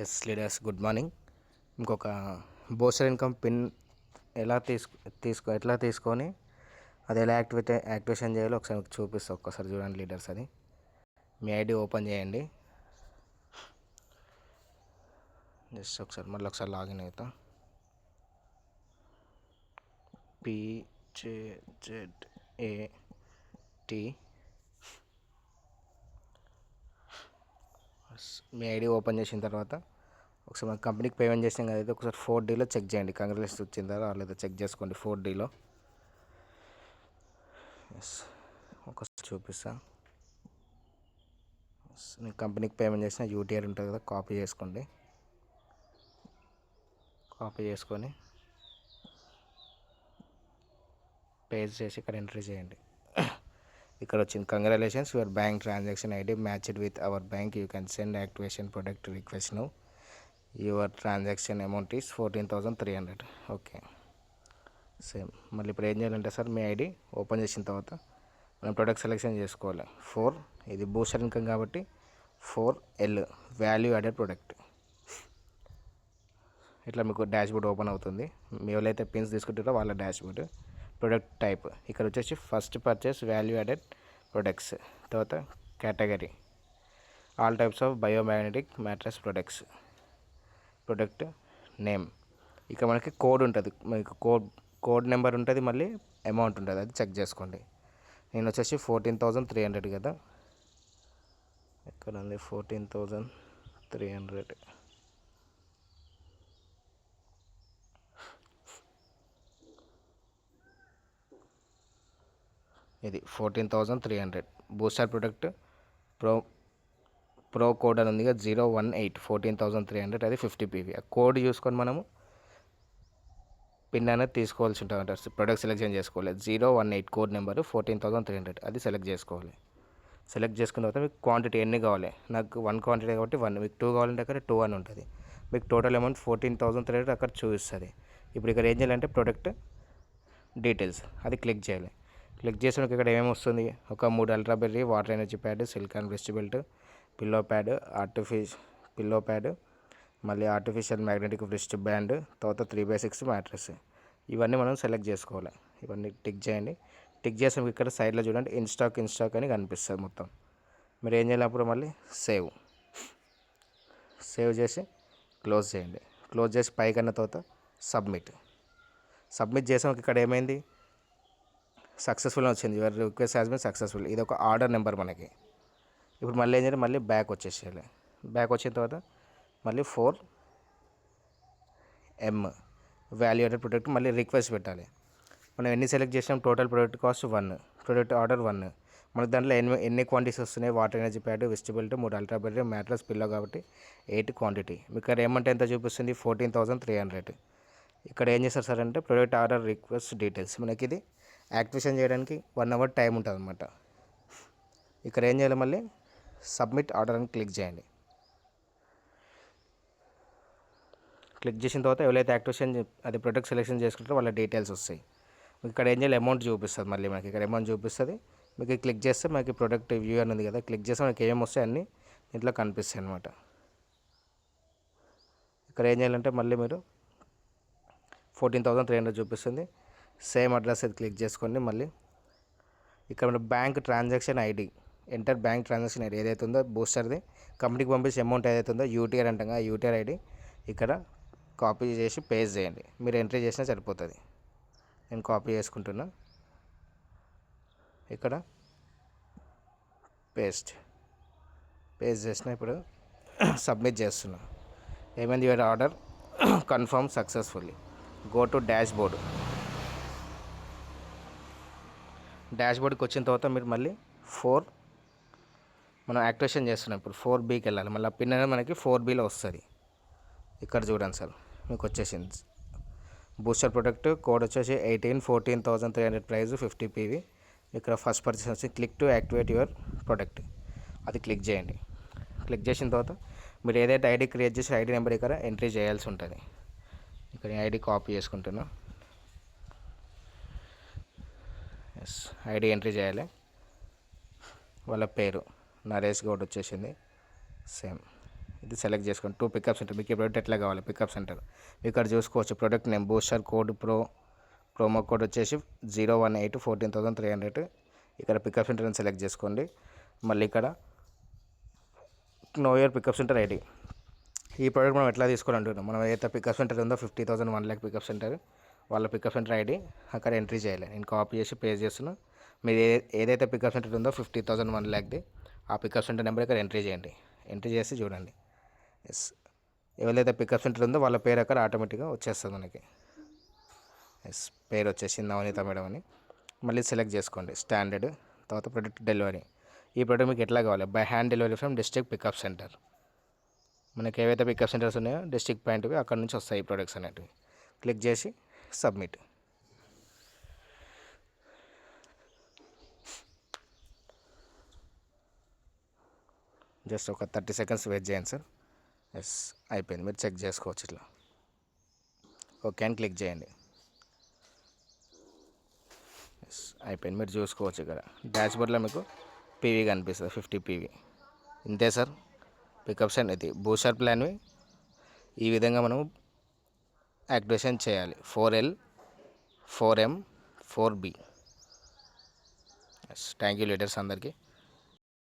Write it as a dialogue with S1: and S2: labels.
S1: Yes leaders, good morning. ఇంకొక booster income pin ఎలా తీసుకొని అది ఎలా యాక్టివేషన్ చేయాలో ఒకసారి మీకు చూపిస్తా. ఒక్కసారి చూడండి లీడర్స్. అది మీ ఐడి ఓపెన్ చేయండి. జస్ట్ ఒకసారి మళ్ళీ ఒకసారి లాగిన్ అవుతా. PJZAT మీ ఐడి ఓపెన్ చేసిన తర్వాత ఒకసారి మన కంపెనీకి పేమెంట్ చేసాం కదా, అయితే ఒకసారి 4Dలో చెక్ చేయండి. కంగ్రాచులేషన్స్ వచ్చిందా రాలేదో చెక్ చేసుకోండి 4Dలో. ఎస్, ఒకసారి చూపిస్తా. నేను కంపెనీకి పేమెంట్ చేసిన యూటీఆర్ ఉంటుంది కదా, కాపీ చేసుకోండి. కాపీ చేసుకొని పేస్ట్ చేసి ఇక్కడ ఎంట్రీ చేయండి. ఇక్కడ వచ్చింది, congratulations, your bank transaction ID matched with our bank, you can send activation product request now, your transaction amount is 14,300. Okay, same. మళ్ళీ ఇప్పుడు ఏం చేయాలంటే సార్, మీ ఐడి ఓపెన్ చేసిన తర్వాత మనం ప్రొడక్ట్ సెలెక్షన్ చేసుకోవాలి. 4, ఇది బూస్టర్ ఇన్కమ్ కాబట్టి 4L వాల్యూ యాడెడ్ ప్రొడక్ట్. ఇట్లా మీకు డాష్ బోర్డ్ ఓపెన్ అవుతుంది. మీ ఎవరైతే పిన్స్ తీసుకుంటారో వాళ్ళ డాష్ బోర్డ్. ప్రొడక్ట్ టైప్ ఇక్కడ వచ్చేసి first purchase value added products, తర్వాత category all types of biomagnetic mattress products, product name. ఇక మనకి కోడ్ ఉంటుంది, మనకి కోడ్ నెంబర్ ఉంటుంది, మళ్ళీ అమౌంట్ ఉంటుంది, అది చెక్ చేసుకోండి. నేను వచ్చేసి 14,300 కదా, ఇక్కడ ఉంది 14,300. ఇది 14,300 బూస్టర్ ప్రొడక్ట్ ప్రో కోడ్ అని ఉంది కదా, 018 14,300, అది 50 PV. ఆ కోడ్ చూసుకొని మనము పిన్ అనేది తీసుకోవాల్సి ఉంటుంది. ప్రొడక్ట్ సెలెక్షన్ చేసుకోవాలి. 018 కోడ్ నెంబరు 14,300, అది సెలెక్ట్ చేసుకోవాలి. సెలెక్ట్ చేసుకున్న తర్వాత మీకు క్వాంటిటీ ఎన్ని కావాలి. నాకు 1 క్వాంటిటీ కాబట్టి 1, మీకు 2 కావాలంటే అక్కడ 2 అని ఉంటుంది. మీకు టోటల్ అమౌంట్ 14,300 అక్కడ చూపిస్తుంది. ఇప్పుడు ఇక్కడ ఏం చేయాలంటే ప్రొడక్ట్ డీటెయిల్స్, అది క్లిక్ చేయాలి. క్లిక్ చేసినాక ఇక్కడ ఏమేమి వస్తుంది, ఒక 3 ultraberry water energy pad, silicon breast belt, pillow pad, pillow pad, మళ్ళీ ఆర్టిఫిషియల్ మ్యాగ్నెటిక్ బ్రెస్ట్ బ్యాండ్, తర్వాత 3/6 మ్యాట్రెస్. ఇవన్నీ మనం సెలెక్ట్ చేసుకోవాలి. ఇవన్నీ టిక్ చేయండి. టిక్ చేసినప్పుడు ఇక్కడ సైడ్లో చూడండి ఇన్స్టాక్ అని కనిపిస్తుంది మొత్తం. మీరు ఏం చేయాలప్పుడు మళ్ళీ సేవ్ చేసి క్లోజ్ చేయండి. క్లోజ్ చేసి పైకన్న తర్వాత సబ్మిట్ చేసాం. ఇక్కడ ఏమైంది, సక్సెస్ఫుల్ వచ్చింది, your request has been successful. ఇది ఒక ఆర్డర్ నెంబర్ మనకి. ఇప్పుడు మళ్ళీ ఏం చేయాలి, మళ్ళీ బ్యాక్ వచ్చేసేయాలి. బ్యాక్ వచ్చిన తర్వాత మళ్ళీ 4M వాల్యూ యాడెడ్ ప్రొడక్ట్ మళ్ళీ రిక్వెస్ట్ పెట్టాలి. మనం ఎన్ని సెలెక్ట్ చేసినాం, total product cost 1, product order 1. మనకు దాంట్లో ఎన్ని క్వాంటిటీస్ వస్తున్నాయి, water energy pad, vegetable, 3 ultraberry, mattress, pillow కాబట్టి 8 క్వాంటిటీ. మీకు ఇక్కడ ఏమంటే ఎంత చూపిస్తుంది, 14,300. ఇక్కడ ఏం చేస్తారు సార్ అంటే ప్రొడక్ట్ ఆర్డర్ రిక్వెస్ట్ డీటెయిల్స్. మనకి ఇది యాక్టివేషన్ చేయడానికి 1 అవర్ టైం ఉంటుంది అనమాట. ఇక్కడ ఏం చేయాలి, మళ్ళీ సబ్మిట్ ఆర్డర్ అని క్లిక్ చేయండి. క్లిక్ చేసిన తర్వాత ఎవరైతే యాక్టివేషన్ అది ప్రొడక్ట్ సెలెక్షన్ చేసుకుంటారో వాళ్ళ డీటెయిల్స్ వస్తాయి. మీకు ఇక్కడ ఏం చేయాలి, అమౌంట్ చూపిస్తుంది. మళ్ళీ మనకి ఇక్కడ అమౌంట్ చూపిస్తుంది. మీకు క్లిక్ చేస్తే మనకి ప్రొడక్ట్ వ్యూ అని ఉంది కదా, క్లిక్ చేస్తే మనకి ఏమేమి వస్తాయి అన్నీ దీంట్లో కనిపిస్తాయి అనమాట. ఇక్కడ ఏం చేయాలంటే మళ్ళీ మీరు 14,300 చూపిస్తుంది. సేమ్ అడ్రస్ అది క్లిక్ చేసుకోండి. మళ్ళీ ఇక్కడ మన bank transaction ID, enter bank transaction ID ఏదైతే ఉందో బూస్టర్ది కంపెనీకి పంపించే అమౌంట్ ఏదైతే ఉందో యూటీఆర్ అంటాం, ఆ యూటీఆర్ ఐడి ఇక్కడ కాపీ చేసి పేస్ట్ చేయండి. మీరు ఎంట్రీ చేసినా సరిపోతుంది. నేను కాపీ చేసుకుంటున్నా. ఇక్కడ పేస్ట్ చేసిన ఇప్పుడు సబ్మిట్ చేస్తున్నా. ఏమైంది, your order confirm successfully. Go to డాష్ బోర్డ్కి వచ్చిన తర్వాత మీరు మళ్ళీ మనం యాక్టివేషన్ చేస్తున్నాం. ఇప్పుడు 4Bకి వెళ్ళాలి. మళ్ళీ పిన్ అనేది మనకి 4Bలో వస్తుంది. ఇక్కడ చూడండి సార్, మీకు వచ్చేసింది బూస్టర్ ప్రొడక్ట్ కోడ్ వచ్చేసి 14,300, ప్రైస్ 50 PV. ఇక్కడ ఫస్ట్ పర్చేస్ వచ్చి click to activate your product, అది క్లిక్ చేయండి. క్లిక్ చేసిన తర్వాత మీరు ఏదైతే ఐడి క్రియేట్ చేసి ఐడి నెంబర్ ఇక్కడ ఎంట్రీ చేయాల్సి ఉంటుంది. ఇక్కడ ఐడి కాపీ చేసుకుంటున్నా. ఎస్, ఐడి ఎంట్రీ చేయాలి. వాళ్ళ పేరు నరేష్ గౌడ్ వచ్చేసింది. సేమ్ ఇది సెలెక్ట్ చేసుకోండి. 2 పికప్ సెంటర్. మీకు ఈ ప్రోడక్ట్ ఎట్లా కావాలి పికప్ సెంటర్ మీరు ఇక్కడ చూసుకోవచ్చు. Product name booster code promo code వచ్చేసి 018 14,300. ఇక్కడ పికప్ సెంటర్ అని సెలెక్ట్ చేసుకోండి. మళ్ళీ ఇక్కడ know your pickup centre ID. ఈ ప్రోడక్ట్ మనం ఎట్లా తీసుకోవాలంటున్నాం, మనం ఏదైతే పికప్ సెంటర్ ఉందో 50,000 1 lakh పికప్ సెంటర్, వాళ్ళ పికప్ సెంటర్ ఐడి అక్కడ ఎంట్రీ చేయాలి. నేను కాపీ చేసి పేస్ట్ చేస్తున్నాను. మీరు ఏదైతే పికప్ సెంటర్ ఉందో 50,000 1 lakhది ఆ పికప్ సెంటర్ నెంబర్ ఇక్కడ ఎంట్రీ చేయండి. ఎంట్రీ చేసి చూడండి. ఎస్, ఎవరైతే పికప్ సెంటర్ ఉందో వాళ్ళ పేరు అక్కడ ఆటోమేటిక్గా వచ్చేస్తుంది మనకి. ఎస్, పేరు వచ్చేసింది నవనీత మేడం అని. మళ్ళీ సెలెక్ట్ చేసుకోండి స్టాండర్డ్. తర్వాత ప్రొడక్ట్ డెలివరీ. ఈ ప్రోడక్ట్ మీకు ఎట్లా కావాలి, by hand delivery from district pickup centre. మనకి ఏవైతే పికప్ సెంటర్స్ ఉన్నాయో డిస్ట్రిక్ట్ పాయింట్వి అక్కడ నుంచి వస్తాయి ఈ ప్రొడక్ట్స్ అనేటివి. క్లిక్ చేసి సబ్మిట్. జస్ట్ ఒక 30 seconds వెయిట్ చేయండి సార్. ఎస్, అయిపోయింది. మీరు చెక్ చేసుకోవచ్చు ఇట్లా. ఓకే అని క్లిక్ చేయండి. ఎస్, అయిపోయింది. మీరు చూసుకోవచ్చు ఇక్కడ డాష్బోర్డ్లో మీకు పీవీ కనిపిస్తుంది 50 PV. ఇంతే సార్ పికప్ సెంటర్. ఇది బూస్టర్ ప్లాన్వి ఈ విధంగా మనము యాక్టివేషన్ చేయాలి. 4L 4M 4B. Yes, thank you leaders అందరికీ.